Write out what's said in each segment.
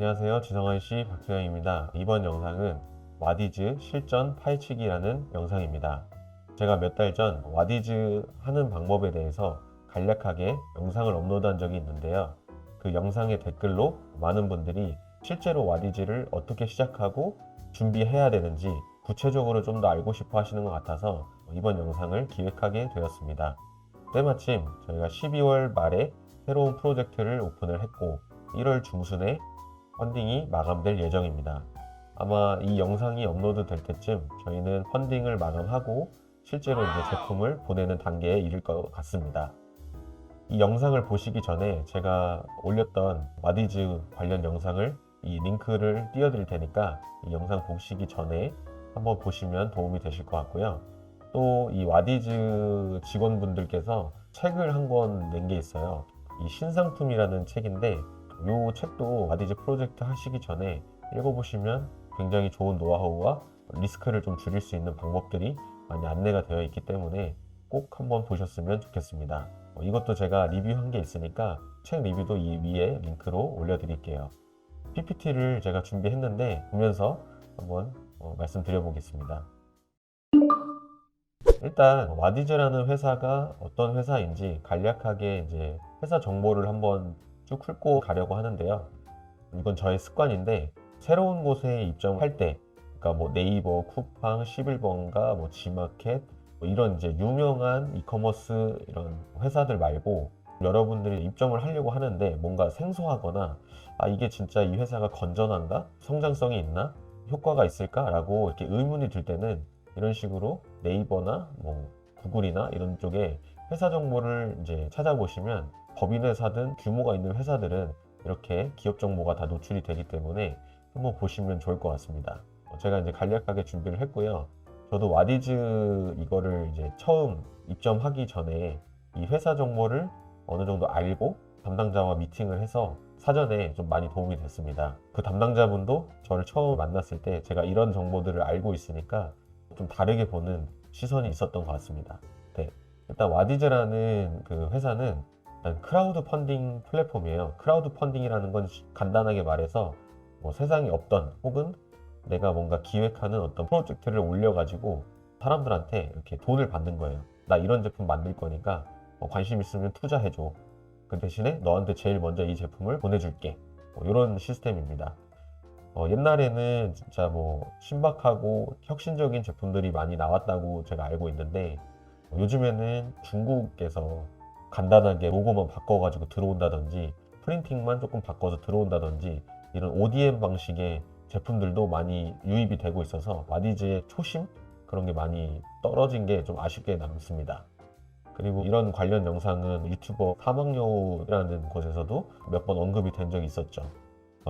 안녕하세요. 지성환씨 박수영입니다. 이번 영상은 와디즈 실전 파헤치기라는 영상입니다. 제가 몇 달 전 와디즈 하는 방법에 대해서 간략하게 영상을 업로드한 적이 있는데요. 그 영상의 댓글로 많은 분들이 실제로 와디즈를 어떻게 시작하고 준비해야 되는지 구체적으로 좀 더 알고 싶어 하시는 것 같아서 이번 영상을 기획하게 되었습니다. 때마침 저희가 12월 말에 새로운 프로젝트를 오픈을 했고 1월 중순에 펀딩이 마감될 예정입니다. 아마 이 영상이 업로드 될 때쯤 저희는 펀딩을 마감하고 실제로 이제 제품을 보내는 단계에 이를 것 같습니다. 이 영상을 보시기 전에 제가 올렸던 와디즈 관련 영상을 이 링크를 띄워드릴 테니까 이 영상 보시기 전에 한번 보시면 도움이 되실 것 같고요. 또 이 와디즈 직원분들께서 책을 한 권 낸 게 있어요. 이 신상품이라는 책인데 이 책도 와디즈 프로젝트 하시기 전에 읽어보시면 굉장히 좋은 노하우와 리스크를 좀 줄일 수 있는 방법들이 많이 안내가 되어 있기 때문에 꼭 한번 보셨으면 좋겠습니다. 이것도 제가 리뷰한 게 있으니까 책 리뷰도 이 위에 링크로 올려드릴게요. PPT를 제가 준비했는데 보면서 한번 말씀드려 보겠습니다. 일단 와디즈라는 회사가 어떤 회사인지 간략하게 이제 회사 정보를 한번 쭉 훑고 가려고 하는데요. 이건 저의 습관인데 새로운 곳에 입점할 때, 그러니까 뭐 네이버, 쿠팡, 11번가, 뭐 지마켓 이런 이제 유명한 이커머스 이런 회사들 말고 여러분들이 입점을 하려고 하는데 뭔가 생소하거나 이게 진짜 이 회사가 건전한가? 성장성이 있나? 효과가 있을까? 라고 이렇게 의문이 들 때는 이런 식으로 네이버나 뭐 구글이나 이런 쪽에 회사 정보를 이제 찾아보시면 법인 회사든 규모가 있는 회사들은 이렇게 기업 정보가 다 노출이 되기 때문에 한번 보시면 좋을 것 같습니다. 제가 이제 간략하게 준비를 했고요. 저도 와디즈 이거를 이제 처음 입점하기 전에 이 회사 정보를 어느 정도 알고 담당자와 미팅을 해서 사전에 좀 많이 도움이 됐습니다. 그 담당자분도 저를 처음 만났을 때 제가 이런 정보들을 알고 있으니까 좀 다르게 보는 시선이 있었던 것 같습니다. 네. 일단 와디즈라는 그 회사는 크라우드 펀딩 플랫폼이에요. 크라우드 펀딩이라는 건 간단하게 말해서 뭐 세상에 없던 혹은 내가 뭔가 기획하는 어떤 프로젝트를 올려가지고 사람들한테 이렇게 돈을 받는 거예요. 나 이런 제품 만들 거니까 관심 있으면 투자해줘. 그 대신에 너한테 제일 먼저 이 제품을 보내줄게. 이런 시스템입니다. 옛날에는 진짜 뭐 신박하고 혁신적인 제품들이 많이 나왔다고 제가 알고 있는데 요즘에는 중국에서 간단하게 로고만 바꿔가지고 들어온다든지 프린팅만 조금 바꿔서 들어온다든지 이런 ODM 방식의 제품들도 많이 유입이 되고 있어서 와디즈의 초심? 그런 게 많이 떨어진 게 좀 아쉽게 남습니다. 그리고 이런 관련 영상은 유튜버 사막여우라는 곳에서도 몇 번 언급이 된 적이 있었죠.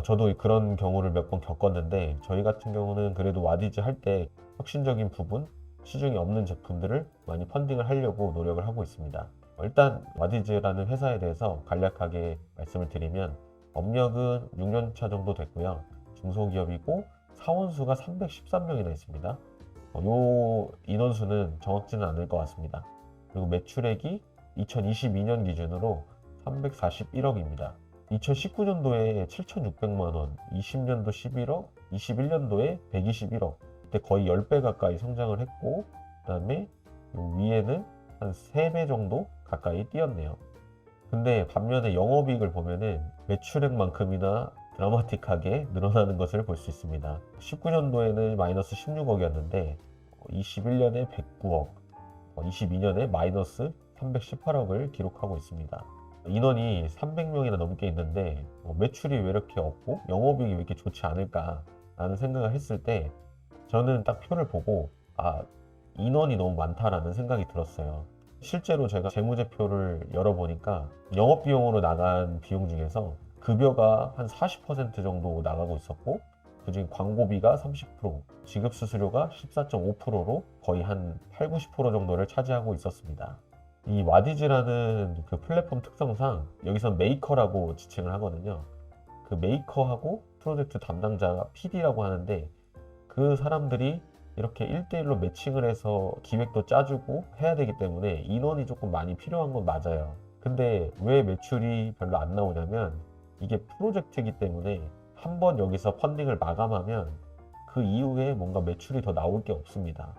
저도 그런 경우를 몇 번 겪었는데 저희 같은 경우는 그래도 와디즈 할 때 혁신적인 부분, 시중에 없는 제품들을 많이 펀딩을 하려고 노력을 하고 있습니다. 일단 와디즈라는 회사에 대해서 간략하게 말씀을 드리면 업력은 6년차 정도 됐고요. 중소기업이고 사원수가 313명이나 있습니다. 요 인원수는 정확지는 않을 것 같습니다. 그리고 매출액이 2022년 기준으로 341억입니다. 2019년도에 7,600만 원, 20년도 11억, 21년도에 121억. 그때 거의 10배 가까이 성장을 했고, 그 다음에 위에는 한 3배 정도 가까이 뛰었네요. 근데 반면에 영업이익을 보면은 매출액만큼이나 드라마틱하게 늘어나는 것을 볼 수 있습니다. 19년도에는 마이너스 16억이었는데 21년에 109억, 22년에 마이너스 318억을 기록하고 있습니다. 인원이 300명이나 넘게 있는데 매출이 왜 이렇게 없고 영업이익이 왜 이렇게 좋지 않을까 라는 생각을 했을 때 저는 딱 표를 보고 인원이 너무 많다라는 생각이 들었어요. 실제로 제가 재무제표를 열어보니까 영업비용으로 나간 비용 중에서 급여가 한 40% 정도 나가고 있었고 그중에 광고비가 30%, 지급수수료가 14.5%로 거의 한 8, 90% 정도를 차지하고 있었습니다. 이 와디즈라는 그 플랫폼 특성상 여기서 메이커라고 지칭을 하거든요. 그 메이커하고 프로젝트 담당자가 PD라고 하는데 그 사람들이 이렇게 1대1로 매칭을 해서 기획도 짜주고 해야 되기 때문에 인원이 조금 많이 필요한 건 맞아요. 근데 왜 매출이 별로 안 나오냐면 이게 프로젝트이기 때문에 한번 여기서 펀딩을 마감하면 그 이후에 뭔가 매출이 더 나올 게 없습니다.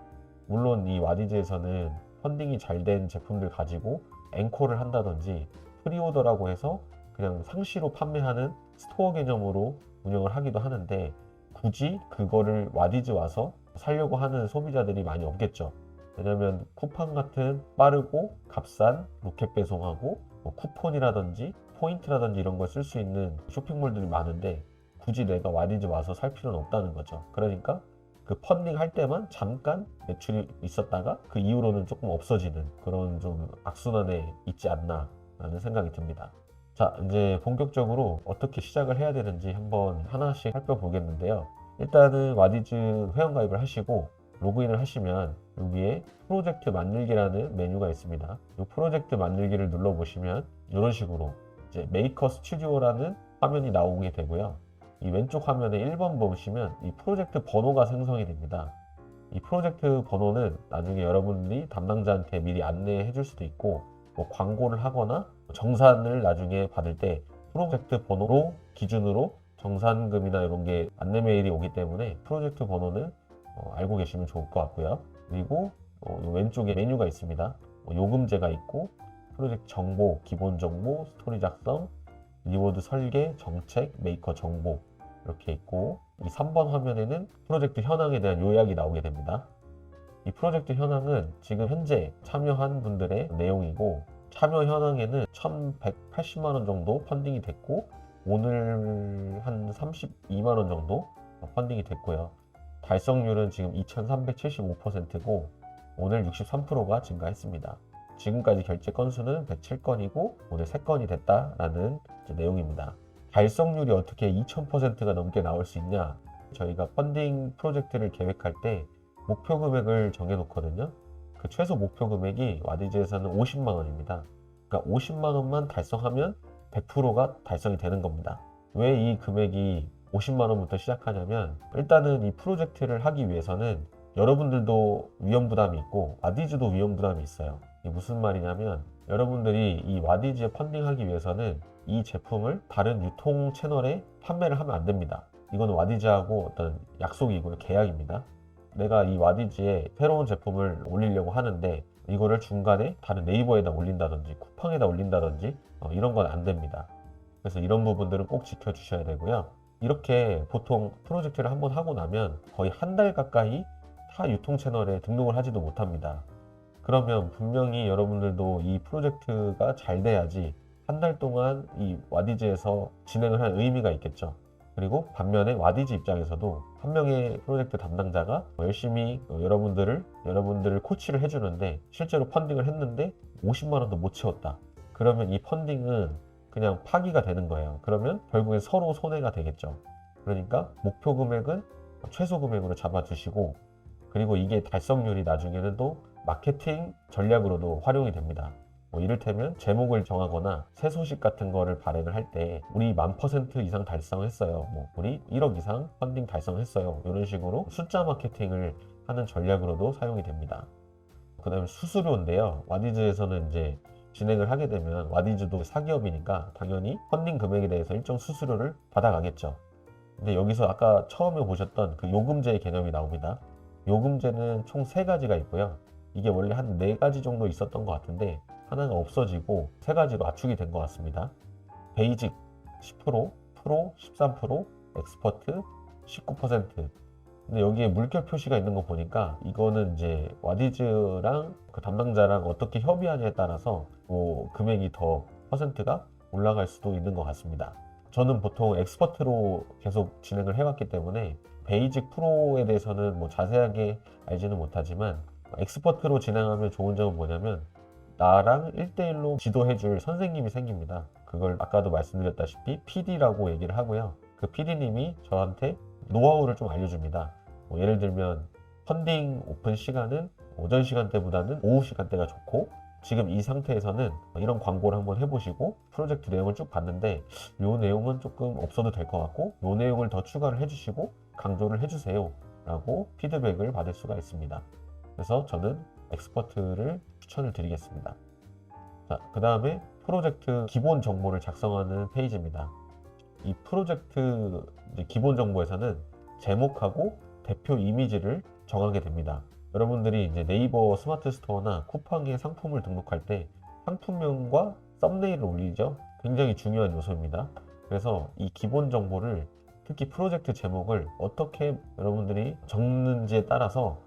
물론 이 와디즈에서는 펀딩이 잘 된 제품들 가지고 앵콜을 한다든지 프리오더라고 해서 그냥 상시로 판매하는 스토어 개념으로 운영을 하기도 하는데, 굳이 그거를 와디즈 와서 살려고 하는 소비자들이 많이 없겠죠. 왜냐면 쿠팡 같은 빠르고 값싼 로켓 배송하고 뭐 쿠폰이라든지 포인트라든지 이런 걸 쓸 수 있는 쇼핑몰들이 많은데, 굳이 내가 와디즈 와서 살 필요는 없다는 거죠. 그러니까 그 펀딩 할 때만 잠깐 매출이 있었다가 그 이후로는 조금 없어지는 그런 좀 악순환에 있지 않나 라는 생각이 듭니다. 자, 이제 본격적으로 어떻게 시작을 해야 되는지 한번 하나씩 살펴보겠는데요. 일단은 와디즈 회원가입을 하시고 로그인을 하시면 여기에 프로젝트 만들기라는 메뉴가 있습니다. 이 프로젝트 만들기를 눌러보시면 이런 식으로 이제 메이커 스튜디오라는 화면이 나오게 되고요. 이 왼쪽 화면에 1번 보시면 이 프로젝트 번호가 생성이 됩니다. 이 프로젝트 번호는 나중에 여러분들이 담당자한테 미리 안내해 줄 수도 있고, 뭐 광고를 하거나 정산을 나중에 받을 때 프로젝트 번호로 기준으로 정산금이나 이런 게 안내 메일이 오기 때문에 프로젝트 번호는 알고 계시면 좋을 것 같고요. 그리고 왼쪽에 메뉴가 있습니다. 요금제가 있고, 프로젝트 정보, 기본 정보, 스토리 작성, 리워드 설계, 정책, 메이커 정보 이렇게 있고, 이 3번 화면에는 프로젝트 현황에 대한 요약이 나오게 됩니다. 이 프로젝트 현황은 지금 현재 참여한 분들의 내용이고, 참여 현황에는 1,180만 원 정도 펀딩이 됐고, 오늘 한 32만 원 정도 펀딩이 됐고요. 달성률은 지금 2,375%고 오늘 63%가 증가했습니다. 지금까지 결제 건수는 107건이고 오늘 3건이 됐다라는 내용입니다. 달성률이 어떻게 2000%가 넘게 나올 수 있냐? 저희가 펀딩 프로젝트를 계획할 때 목표 금액을 정해 놓거든요. 그 최소 목표 금액이 와디즈에서는 50만 원입니다. 그러니까 50만 원만 달성하면 100%가 달성이 되는 겁니다. 왜 이 금액이 50만 원부터 시작하냐면, 일단은 이 프로젝트를 하기 위해서는 여러분들도 위험 부담이 있고 와디즈도 위험 부담이 있어요. 이게 무슨 말이냐면, 여러분들이 이 와디즈에 펀딩하기 위해서는 이 제품을 다른 유통 채널에 판매를 하면 안 됩니다. 이건 와디즈하고 어떤 약속이고요, 계약입니다. 내가 이 와디즈에 새로운 제품을 올리려고 하는데 이거를 중간에 다른 네이버에다 올린다든지 쿠팡에다 올린다든지 이런 건 안 됩니다. 그래서 이런 부분들은 꼭 지켜주셔야 되고요. 이렇게 보통 프로젝트를 한번 하고 나면 거의 한 달 가까이 타 유통 채널에 등록을 하지도 못합니다. 그러면 분명히 여러분들도 이 프로젝트가 잘 돼야지 한 달 동안 이 와디즈에서 진행을 할 의미가 있겠죠. 그리고 반면에 와디즈 입장에서도 한 명의 프로젝트 담당자가 열심히 여러분들을 코치를 해주는데 실제로 펀딩을 했는데 50만 원도 못 채웠다. 그러면 이 펀딩은 그냥 파기가 되는 거예요. 그러면 결국엔 서로 손해가 되겠죠. 그러니까 목표 금액은 최소 금액으로 잡아주시고, 그리고 이게 달성률이 나중에는 또 마케팅 전략으로도 활용이 됩니다. 뭐 이를테면 제목을 정하거나 새 소식 같은 거를 발행을 할 때 우리 1000% 이상 달성했어요, 뭐 우리 1억 이상 펀딩 달성했어요, 이런 식으로 숫자 마케팅을 하는 전략으로도 사용이 됩니다. 그 다음에 수수료인데요. 와디즈에서는 이제 진행을 하게 되면 와디즈도 사기업이니까 당연히 펀딩 금액에 대해서 일정 수수료를 받아가겠죠. 근데 여기서 아까 처음에 보셨던 그 요금제의 개념이 나옵니다. 요금제는 총 3가지가 있고요. 이게 원래 한 4가지 정도 있었던 것 같은데 하나가 없어지고 3가지로 압축이 된 것 같습니다. 베이직 10%, 프로 13%, 엑스퍼트 19%. 근데 여기에 물결 표시가 있는 거 보니까 이거는 이제 와디즈랑 그 담당자랑 어떻게 협의하냐에 따라서 뭐 금액이 더 퍼센트가 올라갈 수도 있는 것 같습니다. 저는 보통 엑스퍼트로 계속 진행을 해왔기 때문에 베이직 프로에 대해서는 뭐 자세하게 알지는 못하지만, 엑스퍼트로 진행하면 좋은 점은 뭐냐면 나랑 1대1로 지도해줄 선생님이 생깁니다. 그걸 아까도 말씀드렸다시피 PD라고 얘기를 하고요. 그 PD님이 저한테 노하우를 좀 알려줍니다. 뭐 예를 들면 펀딩 오픈 시간은 오전 시간대보다는 오후 시간대가 좋고, 지금 이 상태에서는 이런 광고를 한번 해보시고 프로젝트 내용을 쭉 봤는데 이 내용은 조금 없어도 될 것 같고 이 내용을 더 추가를 해주시고 강조를 해주세요 라고 피드백을 받을 수가 있습니다. 그래서 저는 엑스퍼트를 추천을 드리겠습니다. 자, 그 다음에 프로젝트 기본 정보를 작성하는 페이지입니다. 이 프로젝트 이제 기본 정보에서는 제목하고 대표 이미지를 정하게 됩니다. 여러분들이 이제 네이버 스마트 스토어나 쿠팡에 상품을 등록할 때 상품명과 썸네일을 올리죠. 굉장히 중요한 요소입니다. 그래서 이 기본 정보를, 특히 프로젝트 제목을 어떻게 여러분들이 적는지에 따라서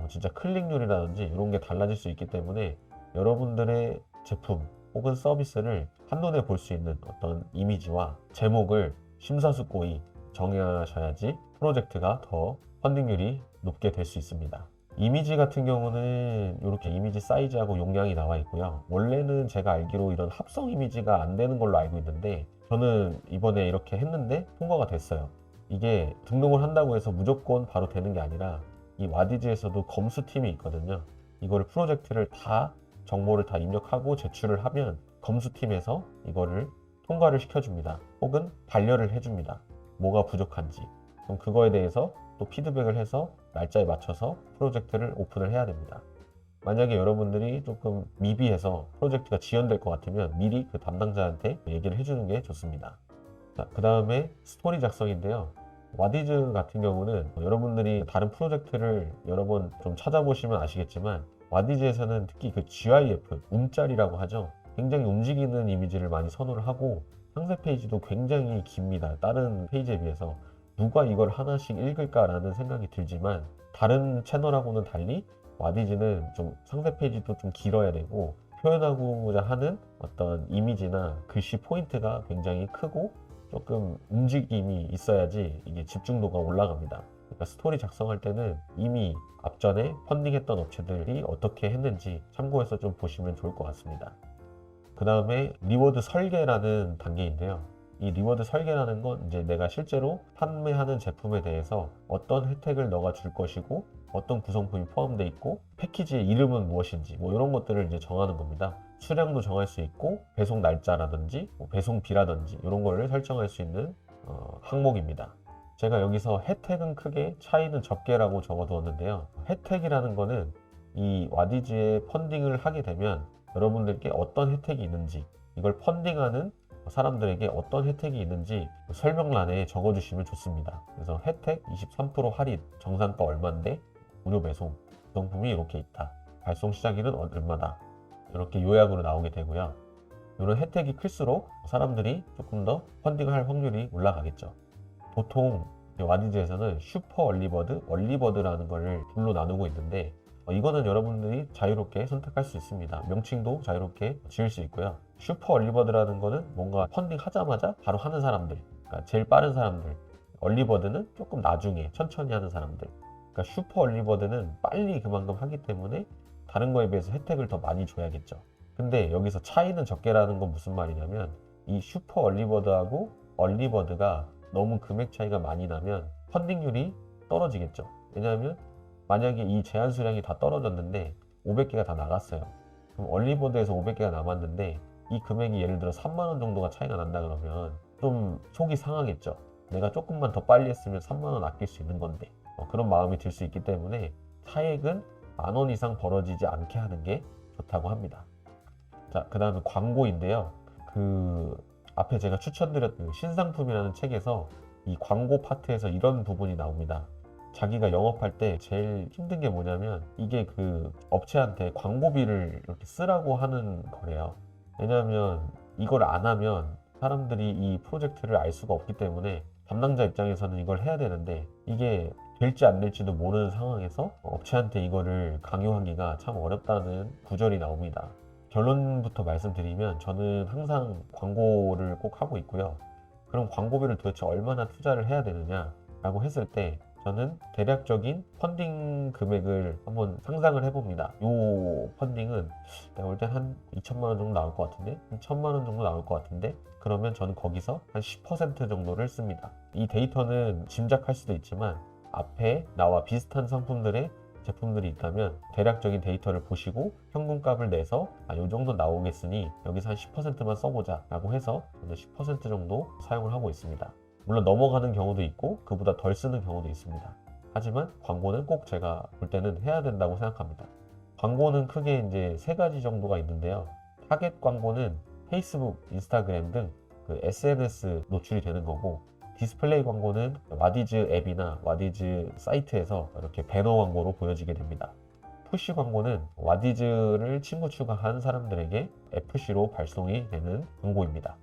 진짜 클릭률이라든지 이런 게 달라질 수 있기 때문에 여러분들의 제품 혹은 서비스를 한눈에 볼 수 있는 어떤 이미지와 제목을 심사숙고히 정하셔야지 프로젝트가 더 펀딩률이 높게 될 수 있습니다. 이미지 같은 경우는 이렇게 이미지 사이즈하고 용량이 나와 있고요. 원래는 제가 알기로 이런 합성 이미지가 안 되는 걸로 알고 있는데 저는 이번에 이렇게 했는데 통과가 됐어요. 이게 등록을 한다고 해서 무조건 바로 되는 게 아니라 이 와디즈에서도 검수팀이 있거든요. 이거를 프로젝트를 다 정보를 다 입력하고 제출을 하면 검수팀에서 이거를 통과를 시켜줍니다. 혹은 반려를 해줍니다. 뭐가 부족한지. 그럼 그거에 대해서 또 피드백을 해서 날짜에 맞춰서 프로젝트를 오픈을 해야 됩니다. 만약에 여러분들이 조금 미비해서 프로젝트가 지연될 것 같으면 미리 그 담당자한테 얘기를 해주는 게 좋습니다. 자, 그 다음에 스토리 작성인데요. 와디즈 같은 경우는 여러분들이 다른 프로젝트를 여러 번 좀 찾아보시면 아시겠지만 와디즈에서는 특히 그 GIF, 움짤이라고 하죠. 굉장히 움직이는 이미지를 많이 선호를 하고 상세 페이지도 굉장히 깁니다. 다른 페이지에 비해서. 누가 이걸 하나씩 읽을까라는 생각이 들지만 다른 채널하고는 달리 와디즈는 좀 상세 페이지도 좀 길어야 되고 표현하고자 하는 어떤 이미지나 글씨 포인트가 굉장히 크고 조금 움직임이 있어야지 이게 집중도가 올라갑니다. 그러니까 스토리 작성할 때는 이미 앞전에 펀딩했던 업체들이 어떻게 했는지 참고해서 좀 보시면 좋을 것 같습니다. 그 다음에 리워드 설계라는 단계인데요. 이 리워드 설계라는 건 이제 내가 실제로 판매하는 제품에 대해서 어떤 혜택을 너가 줄 것이고 어떤 구성품이 포함되어 있고 패키지의 이름은 무엇인지 뭐 이런 것들을 이제 정하는 겁니다. 수량도 정할 수 있고 배송 날짜라든지 뭐 배송비라든지 이런 거를 설정할 수 있는 항목입니다. 제가 여기서 혜택은 크게 차이는 적게라고 적어두었는데요. 혜택이라는 거는 이 와디즈에 펀딩을 하게 되면 여러분들께 어떤 혜택이 있는지, 이걸 펀딩하는 사람들에게 어떤 혜택이 있는지 설명란에 적어주시면 좋습니다. 그래서 혜택 23% 할인, 정산가 얼마인데 무료 배송, 구성품이 이렇게 있다, 발송 시작일은 얼마다, 이렇게 요약으로 나오게 되고요. 이런 혜택이 클수록 사람들이 조금 더 펀딩을 할 확률이 올라가겠죠. 보통 와디즈에서는 슈퍼 얼리버드, 얼리버드라는 걸 둘로 나누고 있는데 이거는 여러분들이 자유롭게 선택할 수 있습니다. 명칭도 자유롭게 지을 수 있고요. 슈퍼 얼리버드라는 거는 뭔가 펀딩 하자마자 바로 하는 사람들, 그러니까 제일 빠른 사람들. 얼리버드는 조금 나중에 천천히 하는 사람들. 그러니까 슈퍼 얼리버드는 빨리 그만큼 하기 때문에 다른 거에 비해서 혜택을 더 많이 줘야겠죠. 근데 여기서 차이는 적게라는 건 무슨 말이냐면 이 슈퍼 얼리버드하고 얼리버드가 너무 금액 차이가 많이 나면 펀딩률이 떨어지겠죠. 왜냐하면 만약에 이 제한 수량이 다 떨어졌는데 500개가 다 나갔어요. 그럼 얼리버드에서 500개가 남았는데 이 금액이 예를 들어 3만 원 정도가 차이가 난다 그러면 좀 속이 상하겠죠. 내가 조금만 더 빨리 했으면 3만 원 아낄 수 있는 건데 그런 마음이 들 수 있기 때문에 차액은 10,000원 이상 벌어지지 않게 하는 게 좋다고 합니다. 자, 그 다음에 광고인데요. 앞에 제가 추천드렸던 신상품이라는 책에서 이 광고 파트에서 이런 부분이 나옵니다. 자기가 영업할 때 제일 힘든 게 뭐냐면 이게 그 업체한테 광고비를 이렇게 쓰라고 하는 거래요. 왜냐하면 이걸 안 하면 사람들이 이 프로젝트를 알 수가 없기 때문에 담당자 입장에서는 이걸 해야 되는데 이게 될지 안 될지도 모르는 상황에서 업체한테 이거를 강요하기가 참 어렵다는 구절이 나옵니다. 결론부터 말씀드리면 저는 항상 광고를 꼭 하고 있고요. 그럼 광고비를 도대체 얼마나 투자를 해야 되느냐 라고 했을 때 저는 대략적인 펀딩 금액을 한번 상상을 해봅니다. 이 펀딩은 내가 볼 때 한 2천만 원 정도 나올 것 같은데, 한 1,000만 원 정도 나올 것 같은데, 그러면 저는 거기서 한 10% 정도를 씁니다. 이 데이터는 짐작할 수도 있지만 앞에 나와 비슷한 상품들의 제품들이 있다면 대략적인 데이터를 보시고 현금값을 내서 이 정도 나오겠으니 여기서 한 10%만 써보자 라고 해서 저는 10% 정도 사용을 하고 있습니다. 물론 넘어가는 경우도 있고 그보다 덜 쓰는 경우도 있습니다. 하지만 광고는 꼭 제가 볼 때는 해야 된다고 생각합니다. 광고는 크게 이제 3가지 정도가 있는데요. 타겟 광고는 페이스북, 인스타그램 등 그 SNS 노출이 되는 거고, 디스플레이 광고는 와디즈 앱이나 와디즈 사이트에서 이렇게 배너 광고로 보여지게 됩니다. 푸시 광고는 와디즈를 친구 추가한 사람들에게 FC로 발송이 되는 광고입니다.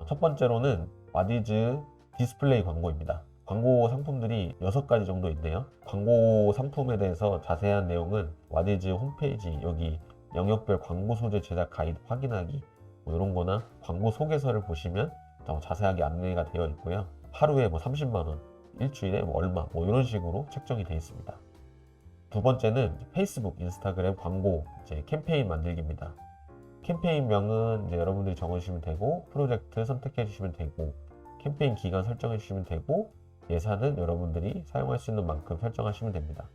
첫 번째로는 와디즈 디스플레이 광고입니다. 광고 상품들이 6가지 정도 있네요. 광고 상품에 대해서 자세한 내용은 와디즈 홈페이지, 여기 영역별 광고 소재 제작 가이드 확인하기 뭐 이런 거나 광고 소개서를 보시면 더 자세하게 안내가 되어 있고요. 하루에 뭐 30만원, 일주일에 뭐 얼마, 뭐 이런 식으로 책정이 되어 있습니다. 두 번째는 페이스북, 인스타그램 광고 이제 캠페인 만들기입니다. 캠페인명은 이제 여러분들이 적어주시면 되고, 프로젝트 선택해 주시면 되고, 캠페인 기간 설정해 주시면 되고, 예산은 여러분들이 사용할 수 있는 만큼 설정하시면 됩니다.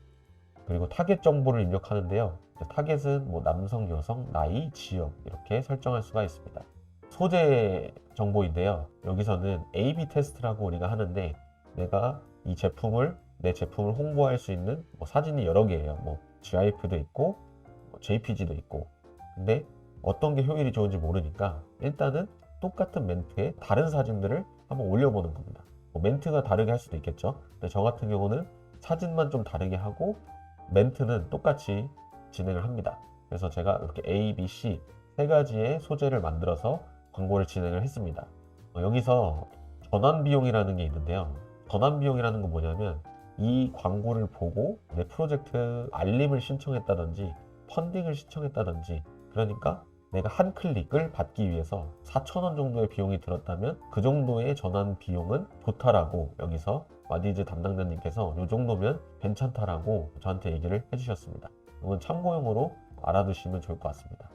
그리고 타겟 정보를 입력하는데요. 타겟은 뭐 남성, 여성, 나이, 지역 이렇게 설정할 수가 있습니다. 소재 정보인데요. 여기서는 A/B 테스트라고 우리가 하는데, 내가 이 제품을 내 제품을 홍보할 수 있는 뭐 사진이 여러 개예요. 뭐 GIF도 있고 뭐 JPG도 있고. 근데 어떤 게 효율이 좋은지 모르니까 일단은 똑같은 멘트에 다른 사진들을 한번 올려보는 겁니다. 뭐 멘트가 다르게 할 수도 있겠죠. 근데 저 같은 경우는 사진만 좀 다르게 하고 멘트는 똑같이 진행을 합니다. 그래서 제가 이렇게 A, B, C 세 가지의 소재를 만들어서 광고를 진행을 했습니다. 여기서 전환 비용이라는 게 있는데요. 전환 비용이라는 건 뭐냐면, 이 광고를 보고 내 프로젝트 알림을 신청했다든지 펀딩을 신청했다든지, 그러니까 내가 한 클릭을 받기 위해서 4,000원 정도의 비용이 들었다면 그 정도의 전환 비용은 좋다라고 여기서 와디즈 담당자님께서 이 정도면 괜찮다라고 저한테 얘기를 해주셨습니다. 이건 참고용으로 알아두시면 좋을 것 같습니다.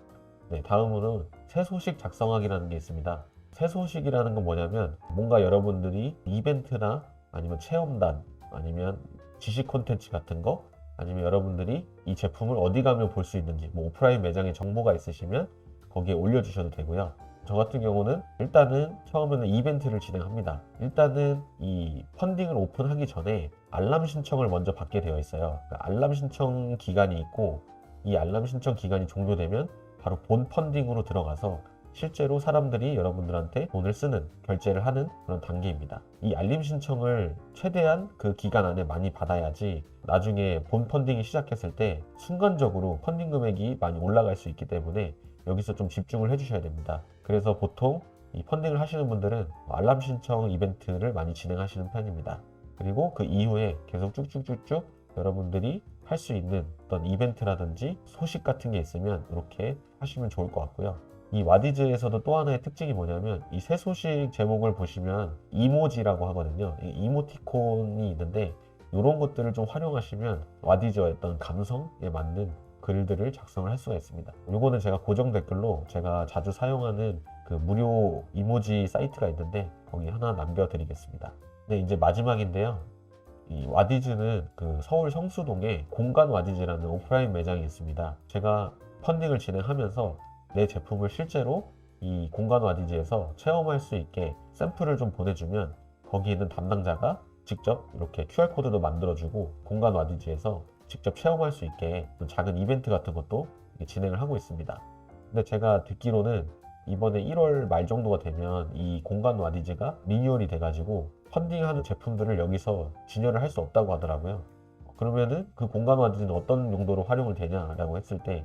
네, 다음으로는 새 소식 작성하기라는 게 있습니다. 새 소식이라는 건 뭐냐면, 뭔가 여러분들이 이벤트나 아니면 체험단 아니면 지식 콘텐츠 같은 거, 아니면 여러분들이 이 제품을 어디 가면 볼 수 있는지, 뭐 오프라인 매장에 정보가 있으시면 거기에 올려주셔도 되고요. 저 같은 경우는 일단은 처음에는 이벤트를 진행합니다. 일단은 이 펀딩을 오픈하기 전에 알람 신청을 먼저 받게 되어 있어요. 그러니까 알람 신청 기간이 있고, 이 알람 신청 기간이 종료되면 바로 본 펀딩으로 들어가서 실제로 사람들이 여러분들한테 돈을 쓰는, 결제를 하는 그런 단계입니다. 이 알림 신청을 최대한 그 기간 안에 많이 받아야지 나중에 본 펀딩이 시작했을 때 순간적으로 펀딩 금액이 많이 올라갈 수 있기 때문에 여기서 좀 집중을 해주셔야 됩니다. 그래서 보통 이 펀딩을 하시는 분들은 알람 신청 이벤트를 많이 진행하시는 편입니다. 그리고 그 이후에 계속 쭉쭉쭉쭉 여러분들이 할 수 있는 어떤 이벤트라든지 소식 같은 게 있으면 이렇게 하시면 좋을 것 같고요. 이 와디즈에서도 또 하나의 특징이 뭐냐면, 이 새 소식 제목을 보시면 이모지라고 하거든요. 이 이모티콘이 있는데, 이런 것들을 좀 활용하시면 와디즈의 어떤 감성에 맞는 글들을 작성을 할 수가 있습니다. 이거는 제가 고정 댓글로 제가 자주 사용하는 그 무료 이모지 사이트가 있는데 거기 하나 남겨드리겠습니다. 네, 이제 마지막인데요. 이 와디즈는 그 서울 성수동에 공간 와디즈라는 오프라인 매장이 있습니다. 제가 펀딩을 진행하면서 내 제품을 실제로 이 공간 와디즈에서 체험할 수 있게 샘플을 좀 보내주면 거기 있는 담당자가 직접 이렇게 QR코드도 만들어주고 공간 와디즈에서 직접 체험할 수 있게 작은 이벤트 같은 것도 진행을 하고 있습니다. 근데 제가 듣기로는 이번에 1월 말 정도가 되면 이 공간 와디즈가 리뉴얼이 돼가지고 펀딩하는 제품들을 여기서 진열을 할 수 없다고 하더라고요. 그러면은 그 공간 와디즈는 어떤 용도로 활용을 되냐라고 했을 때,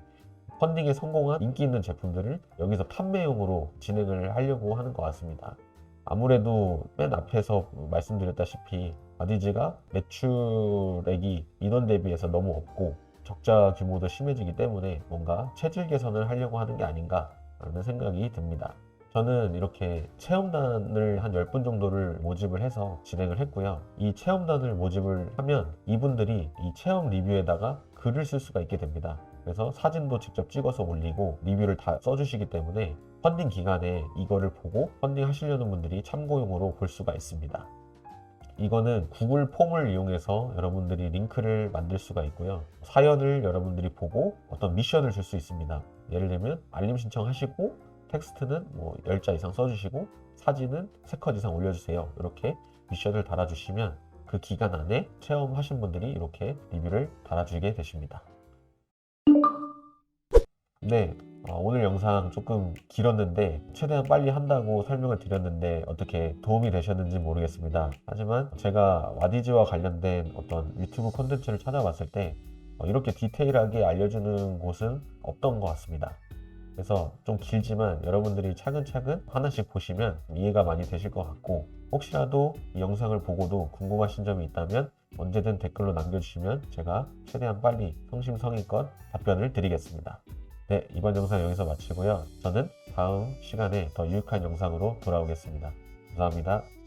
펀딩에 성공한 인기 있는 제품들을 여기서 판매용으로 진행을 하려고 하는 것 같습니다. 아무래도 맨 앞에서 말씀드렸다시피 와디즈가 매출액이 인원 대비해서 너무 없고 적자 규모도 심해지기 때문에 뭔가 체질 개선을 하려고 하는 게 아닌가 라는 생각이 듭니다. 저는 이렇게 체험단을 한 10분 정도를 모집을 해서 진행을 했고요. 이 체험단을 모집을 하면 이분들이 이 체험 리뷰에다가 글을 쓸 수가 있게 됩니다. 그래서 사진도 직접 찍어서 올리고 리뷰를 다 써주시기 때문에 펀딩 기간에 이거를 보고 펀딩 하시려는 분들이 참고용으로 볼 수가 있습니다. 이거는 구글 폼을 이용해서 여러분들이 링크를 만들 수가 있고요. 사연을 여러분들이 보고 어떤 미션을 줄 수 있습니다. 예를 들면 알림 신청하시고 텍스트는 뭐 10자 이상 써주시고 사진은 3컷 이상 올려주세요. 이렇게 미션을 달아주시면 그 기간 안에 체험하신 분들이 이렇게 리뷰를 달아주게 되십니다. 네, 오늘 영상 조금 길었는데 최대한 빨리 한다고 설명을 드렸는데 어떻게 도움이 되셨는지 모르겠습니다. 하지만 제가 와디즈와 관련된 어떤 유튜브 콘텐츠를 찾아봤을 때 이렇게 디테일하게 알려주는 곳은 없던 것 같습니다. 그래서 좀 길지만 여러분들이 차근차근 하나씩 보시면 이해가 많이 되실 것 같고, 혹시라도 이 영상을 보고도 궁금하신 점이 있다면 언제든 댓글로 남겨주시면 제가 최대한 빨리 성심성의껏 답변을 드리겠습니다. 네, 이번 영상 여기서 마치고요. 저는 다음 시간에 더 유익한 영상으로 돌아오겠습니다. 감사합니다.